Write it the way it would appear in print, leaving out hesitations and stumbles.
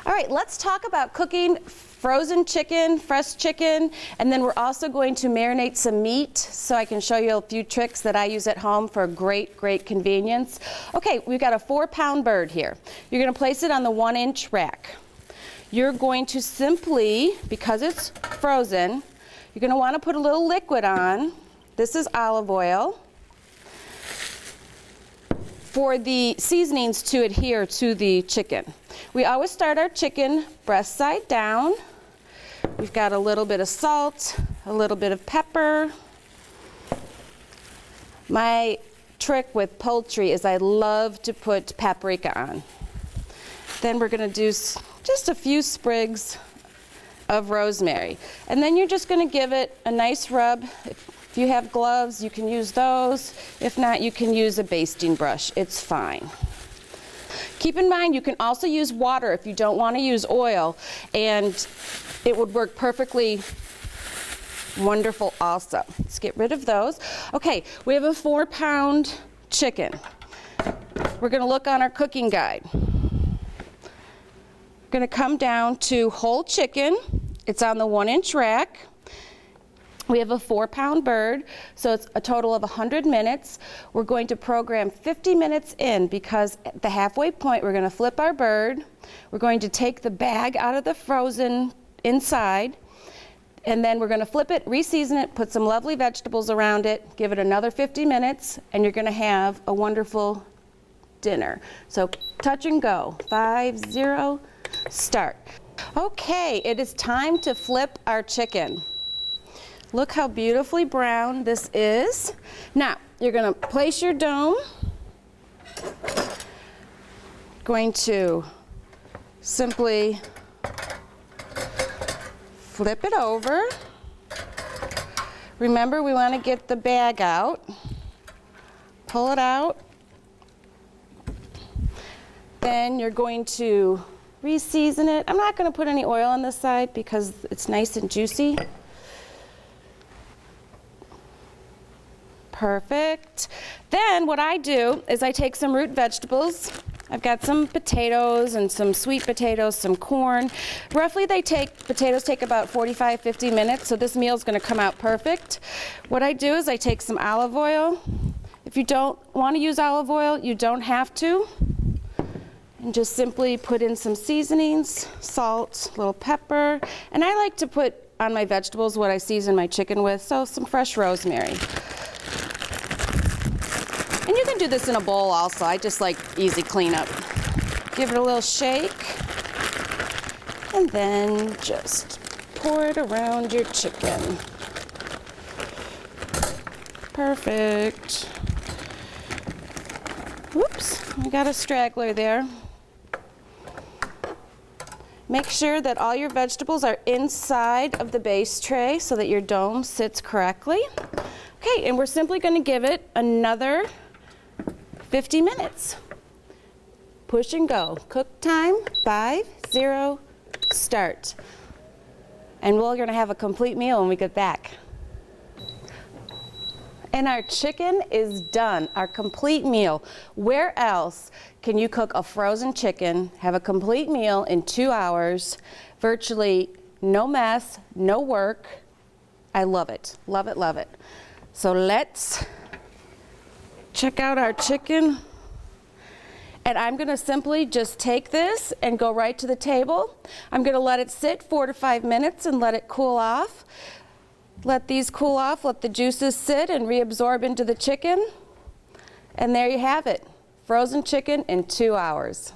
All right, let's talk about cooking frozen chicken, fresh chicken, and then we're also going to marinate some meat so I can show you a few tricks that I use at home for great convenience. Okay, we've got a 4-pound bird here. You're going to place it on the 1-inch rack. You're going to simply, because it's frozen, you're going to want to put a little liquid on. This is olive oil for the seasonings to adhere to the chicken. We always start our chicken breast side down. We've got a little bit of salt, a little bit of pepper. My trick with poultry is I love to put paprika on. Then we're going to do just a few sprigs of rosemary. And then you're just going to give it a nice rub. If you have gloves, you can use those. If not, you can use a basting brush. It's fine. Keep in mind, you can also use water if you don't want to use oil, and it would work perfectly wonderful also. Let's get rid of those. Okay, we have a 4-pound chicken. We're going to look on our cooking guide. We're going to come down to whole chicken. It's on the 1-inch rack. We have a 4-pound bird, so it's a total of 100 minutes. We're going to program 50 minutes in because at the halfway point we're going to flip our bird. We're going to take the bag out of the frozen inside, and then we're going to flip it, reseason it, put some lovely vegetables around it, give it another 50 minutes, and you're going to have a wonderful dinner. So touch and go. 5, 0, start. Okay, it is time to flip our chicken. Look how beautifully brown this is. Now, you're going to place your dome. Going to simply flip it over. Remember, we want to get the bag out. Pull it out. Then you're going to re-season it. I'm not going to put any oil on this side because it's nice and juicy. Perfect. Then what I do is I take some root vegetables. I've got some potatoes and some sweet potatoes, some corn. Roughly potatoes take about 45-50 minutes, so this meal is going to come out perfect. What I do is I take some olive oil. If you don't want to use olive oil, you don't have to. And just simply put in some seasonings, salt, a little pepper. And I like to put on my vegetables what I season my chicken with, so some fresh rosemary. And you can do this in a bowl also. I just like easy cleanup. Give it a little shake. And then just pour it around your chicken. Perfect. Whoops, I got a straggler there. Make sure that all your vegetables are inside of the base tray so that your dome sits correctly. Okay, and we're simply going to give it another 50 minutes. Push and go. Cook time, 5, 0, start. And we're going to have a complete meal when we get back. And our chicken is done, our complete meal. Where else can you cook a frozen chicken, have a complete meal in 2 hours, virtually no mess, no work? I love it, love it, love it. So let's check out our chicken. And I'm going to simply just take this and go right to the table. I'm going to let it sit 4 to 5 minutes and let it cool off. Let these cool off, let the juices sit and reabsorb into the chicken. And there you have it, frozen chicken in 2 hours.